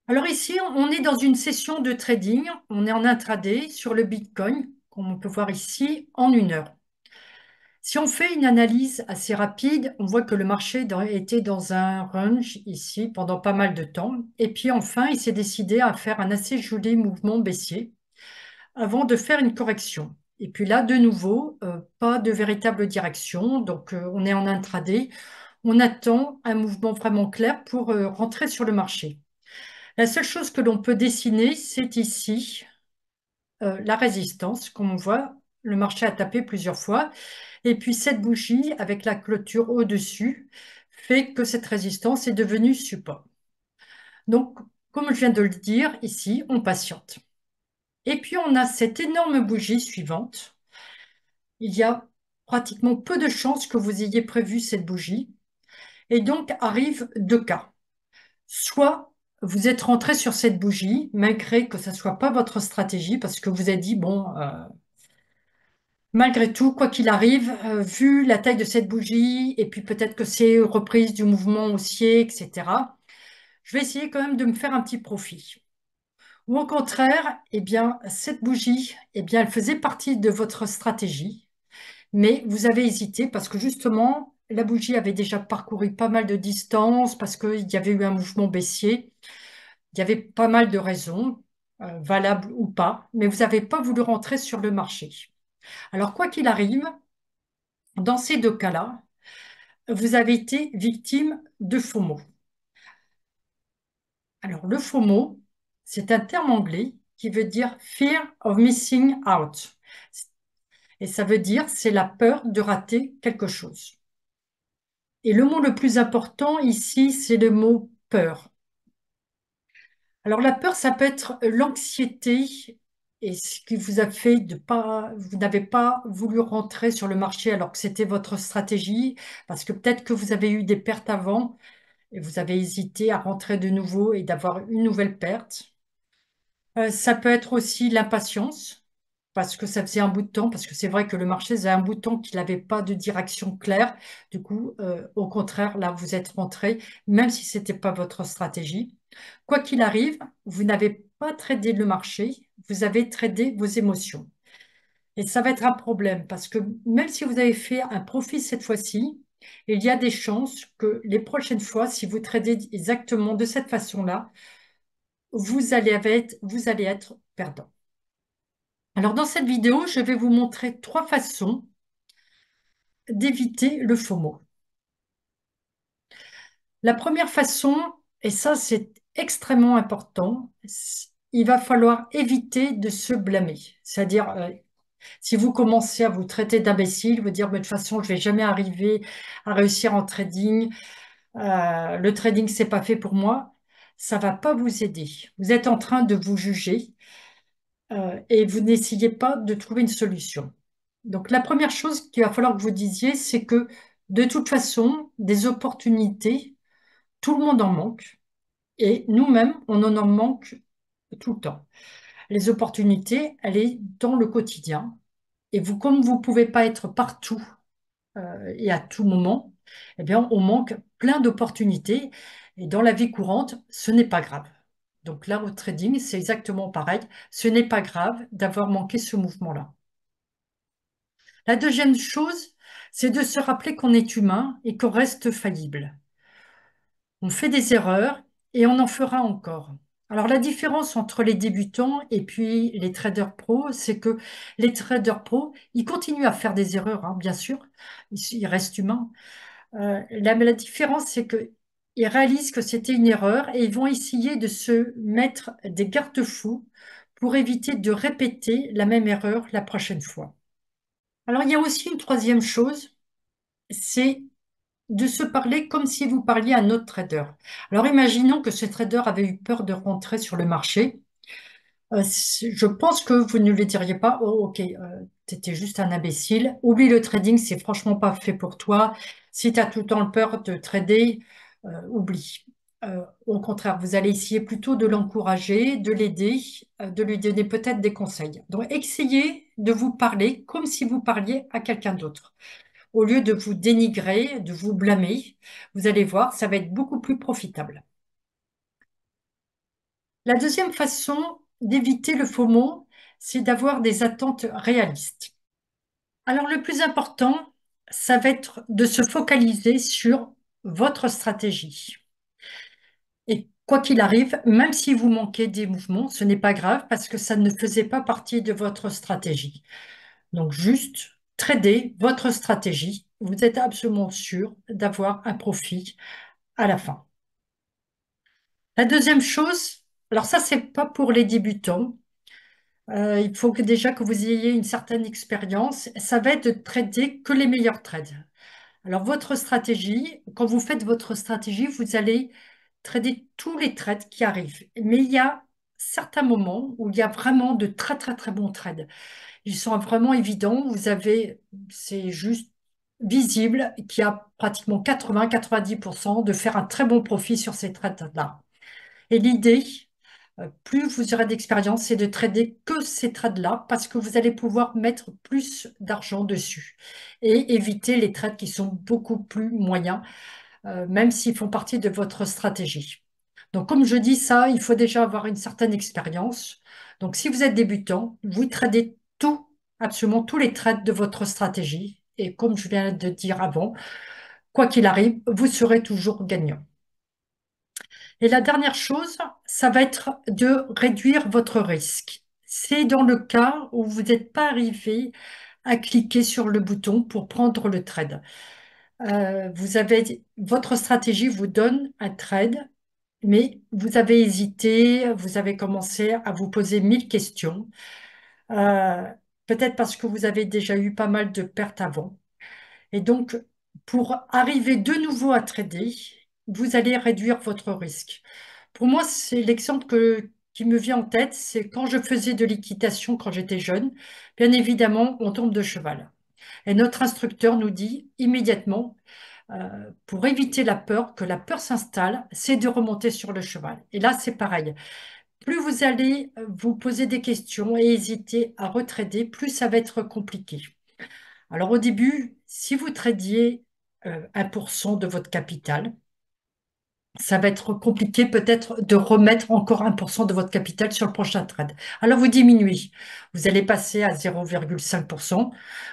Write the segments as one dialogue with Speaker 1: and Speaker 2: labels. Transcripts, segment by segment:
Speaker 1: Alors ici, on est dans une session de trading. On est en intraday sur le Bitcoin, comme on peut voir ici, en 1 heure. Si on fait une analyse assez rapide, on voit que le marché était dans un range ici pendant pas mal de temps. Et puis enfin, il s'est décidé à faire un assez joli mouvement baissier avant de faire une correction. Et puis là, de nouveau, pas de véritable direction. Donc on est en intraday. On attend un mouvement vraiment clair pour rentrer sur le marché. La seule chose que l'on peut dessiner, c'est ici la résistance. Comme on voit, le marché a tapé plusieurs fois. Et puis cette bougie, avec la clôture au-dessus, fait que cette résistance est devenue support. Donc, comme je viens de le dire, ici, on patiente. Et puis on a cette énorme bougie suivante. Il y a pratiquement peu de chances que vous ayez prévu cette bougie. Et donc arrivent deux cas. Soit vous êtes rentré sur cette bougie, malgré que ça ne soit pas votre stratégie, parce que vous avez dit, bon, malgré tout, quoi qu'il arrive, vu la taille de cette bougie, et puis peut-être que c'est reprise du mouvement haussier, etc., je vais essayer quand même de me faire un petit profit. Ou au contraire, eh bien, cette bougie, eh bien, elle faisait partie de votre stratégie, mais vous avez hésité parce que justement, la bougie avait déjà parcouru pas mal de distance, parce qu'il y avait eu un mouvement baissier. Il y avait pas mal de raisons, valables ou pas, mais vous n'avez pas voulu rentrer sur le marché. Alors, quoi qu'il arrive, dans ces deux cas-là, vous avez été victime de FOMO. Alors, le FOMO, c'est un terme anglais qui veut dire Fear of Missing Out. Et ça veut dire c'est la peur de rater quelque chose. Et le mot le plus important ici, c'est le mot peur. Alors la peur, ça peut être l'anxiété et ce qui vous a fait de pas, vous n'avez pas voulu rentrer sur le marché alors que c'était votre stratégie, parce que peut-être que vous avez eu des pertes avant et vous avez hésité à rentrer de nouveau et d'avoir une nouvelle perte. Ça peut être aussi l'impatience, parce que ça faisait un bout de temps, parce que c'est vrai que le marché faisait un bout de temps qu'il n'avait pas de direction claire. Du coup, au contraire, là, vous êtes rentré, même si ce n'était pas votre stratégie. Quoi qu'il arrive, vous n'avez pas tradé le marché, vous avez tradé vos émotions. Et ça va être un problème, parce que même si vous avez fait un profit cette fois-ci, il y a des chances que les prochaines fois, si vous tradez exactement de cette façon-là, vous allez être perdant. Alors, dans cette vidéo, je vais vous montrer 3 façons d'éviter le FOMO. La première façon, et ça c'est extrêmement important, il va falloir éviter de se blâmer. C'est-à-dire, si vous commencez à vous traiter d'imbécile, vous dire, mais de toute façon, je ne vais jamais arriver à réussir en trading, le trading, c'est pas fait pour moi, ça ne va pas vous aider. Vous êtes en train de vous juger et vous n'essayez pas de trouver une solution. Donc, la première chose qu'il va falloir que vous disiez, c'est que de toute façon, des opportunités, tout le monde en manque et nous-mêmes, on en manque tout le temps. Les opportunités, elles sont dans le quotidien et vous, comme vous ne pouvez pas être partout et à tout moment, eh bien, on manque plein d'opportunités et dans la vie courante, ce n'est pas grave. Donc là, au trading, c'est exactement pareil. Ce n'est pas grave d'avoir manqué ce mouvement-là. La deuxième chose, c'est de se rappeler qu'on est humain et qu'on reste faillible. On fait des erreurs et on en fera encore. Alors la différence entre les débutants et puis les traders pros, c'est que les traders pros, ils continuent à faire des erreurs, hein, bien sûr, ils restent humains. La différence, c'est qu'ils réalisent que c'était une erreur et ils vont essayer de se mettre des garde-fous pour éviter de répéter la même erreur la prochaine fois. Alors il y a aussi une troisième chose, c'est de se parler comme si vous parliez à un autre trader. Alors imaginons que ce trader avait eu peur de rentrer sur le marché. Je pense que vous ne lui diriez pas, oh ok, t'étais juste un imbécile, oublie le trading, c'est franchement pas fait pour toi. Si tu as tout le temps peur de trader, oublie. Au contraire, vous allez essayer plutôt de l'encourager, de l'aider, de lui donner peut-être des conseils. Donc essayez de vous parler comme si vous parliez à quelqu'un d'autre. Au lieu de vous dénigrer, de vous blâmer, vous allez voir, ça va être beaucoup plus profitable. La deuxième façon d'éviter le FOMO, c'est d'avoir des attentes réalistes. Alors, le plus important, ça va être de se focaliser sur votre stratégie. Et quoi qu'il arrive, même si vous manquez des mouvements, ce n'est pas grave parce que ça ne faisait pas partie de votre stratégie. Donc, juste trader votre stratégie. Vous êtes absolument sûr d'avoir un profit à la fin. La deuxième chose, alors ça, c'est pas pour les débutants. Il faut déjà que vous ayez une certaine expérience. Ça va être de trader que les meilleurs trades. Alors, votre stratégie, quand vous faites votre stratégie, vous allez trader tous les trades qui arrivent. Mais il y a certains moments où il y a vraiment de très, très, très bons trades. Ils sont vraiment évidents. C'est juste visible qu'il y a pratiquement 80-90% de faire un très bon profit sur ces trades-là. Et l'idée, plus vous aurez d'expérience, c'est de trader que ces trades-là parce que vous allez pouvoir mettre plus d'argent dessus et éviter les trades qui sont beaucoup plus moyens, même s'ils font partie de votre stratégie. Donc, comme je dis ça, il faut déjà avoir une certaine expérience. Donc, si vous êtes débutant, vous tradez tout, absolument tous les trades de votre stratégie. Et comme je viens de dire avant, quoi qu'il arrive, vous serez toujours gagnant. Et la dernière chose, ça va être de réduire votre risque. C'est dans le cas où vous n'êtes pas arrivé à cliquer sur le bouton pour prendre le trade. Votre stratégie vous donne un trade, mais vous avez hésité, vous avez commencé à vous poser 1000 questions, euh, peut-être parce que vous avez déjà eu pas mal de pertes avant. Et donc, pour arriver de nouveau à trader, vous allez réduire votre risque. Pour moi, c'est l'exemple qui me vient en tête, c'est quand je faisais de l'équitation quand j'étais jeune. Bien évidemment, on tombe de cheval. Et notre instructeur nous dit immédiatement, pour éviter la peur, que la peur s'installe, c'est de remonter sur le cheval. Et là, c'est pareil. Plus vous allez vous poser des questions et hésiter à retrader, plus ça va être compliqué. Alors au début, si vous tradiez 1% de votre capital, ça va être compliqué peut-être de remettre encore 1% de votre capital sur le prochain trade. Alors vous diminuez, vous allez passer à 0,5%,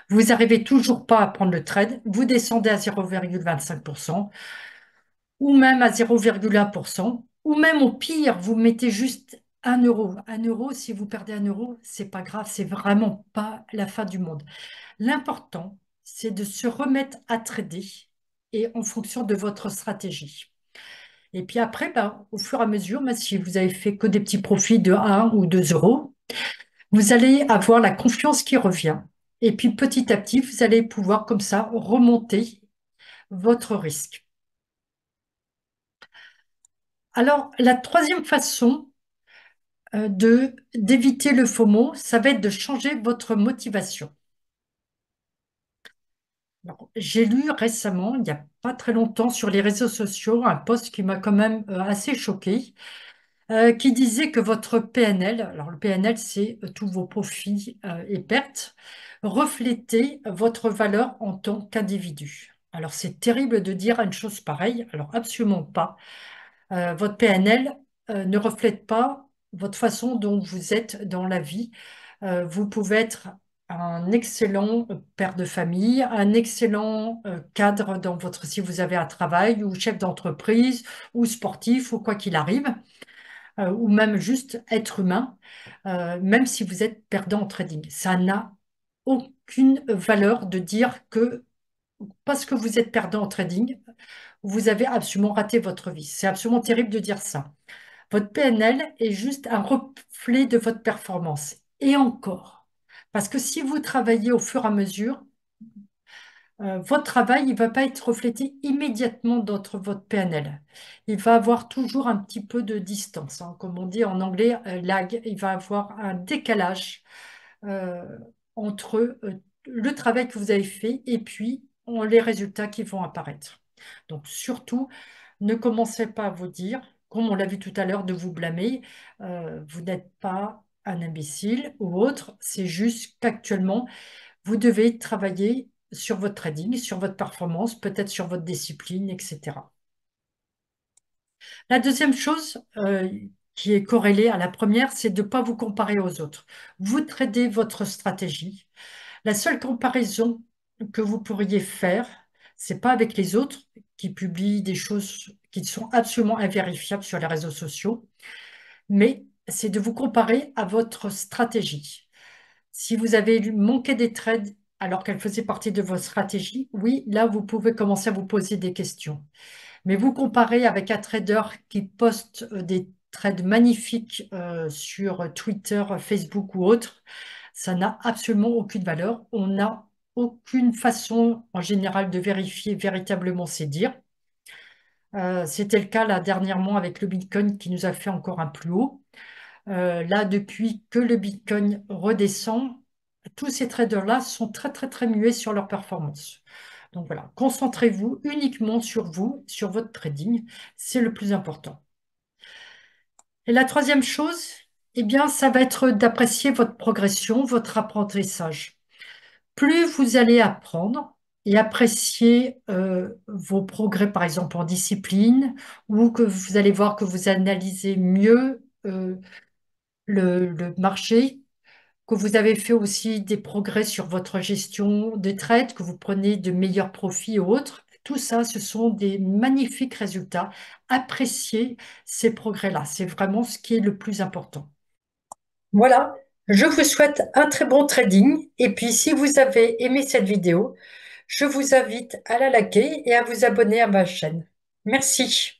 Speaker 1: vous n'arrivez toujours pas à prendre le trade, vous descendez à 0,25%, ou même à 0,1%, ou même au pire, vous mettez juste 1 euro. 1 euro, si vous perdez 1 euro, c'est pas grave, c'est vraiment pas la fin du monde. L'important, c'est de se remettre à trader et en fonction de votre stratégie. Et puis après, ben, au fur et à mesure, même si vous avez fait que des petits profits de 1 ou 2 euros, vous allez avoir la confiance qui revient. Et puis petit à petit, vous allez pouvoir comme ça remonter votre risque. Alors, la troisième façon d'éviter le FOMO, ça va être de changer votre motivation. Alors, j'ai lu récemment, il n'y a pas très longtemps, sur les réseaux sociaux, un post qui m'a quand même assez choqué, qui disait que votre PNL, alors le PNL, c'est tous vos profits et pertes, reflétait votre valeur en tant qu'individu. Alors, c'est terrible de dire une chose pareille, alors absolument pas. Votre PNL ne reflète pas votre façon dont vous êtes dans la vie. Vous pouvez être un excellent père de famille, un excellent cadre dans votre, si vous avez un travail, ou chef d'entreprise, ou sportif, ou quoi qu'il arrive, ou même juste être humain, même si vous êtes perdant en trading. Ça n'a aucune valeur de dire que parce que vous êtes perdant en trading, vous avez absolument raté votre vie. C'est absolument terrible de dire ça. Votre PNL est juste un reflet de votre performance. Et encore. Parce que si vous travaillez au fur et à mesure, votre travail, il ne va pas être reflété immédiatement dans votre PNL. Il va avoir toujours un petit peu de distance, hein. Comme on dit en anglais, lag. Il va avoir un décalage euh, entre le travail que vous avez fait et puis les résultats qui vont apparaître. Donc surtout, ne commencez pas à vous dire, comme on l'a vu tout à l'heure, de vous blâmer. Vous n'êtes pas un imbécile ou autre. C'est juste qu'actuellement, vous devez travailler sur votre trading, sur votre performance, peut-être sur votre discipline, etc. La deuxième chose qui est corrélée à la première, c'est de ne pas vous comparer aux autres. Vous tradez votre stratégie. La seule comparaison que vous pourriez faire, c'est pas avec les autres qui publient des choses qui sont absolument invérifiables sur les réseaux sociaux, mais c'est de vous comparer à votre stratégie. Si vous avez manqué des trades alors qu'elle faisait partie de votre stratégie, oui, là, vous pouvez commencer à vous poser des questions. Mais vous comparez avec un trader qui poste des trades magnifiques sur Twitter, Facebook ou autre, ça n'a absolument aucune valeur. On n'a aucune façon en général de vérifier véritablement ces dires. C'était le cas là dernièrement avec le Bitcoin qui nous a fait encore un plus haut. Là, depuis que le Bitcoin redescend, tous ces traders-là sont très, très, très muets sur leur performance. Donc voilà, concentrez-vous uniquement sur vous, sur votre trading. C'est le plus important. Et la troisième chose, eh bien, ça va être d'apprécier votre progression, votre apprentissage. Plus vous allez apprendre et apprécier vos progrès, par exemple en discipline, ou que vous allez voir que vous analysez mieux le marché, que vous avez fait aussi des progrès sur votre gestion de trade, que vous prenez de meilleurs profits ou autres. Tout ça, ce sont des magnifiques résultats. Appréciez ces progrès-là. C'est vraiment ce qui est le plus important. Voilà, je vous souhaite un très bon trading. Et puis, si vous avez aimé cette vidéo, je vous invite à la liker et à vous abonner à ma chaîne. Merci.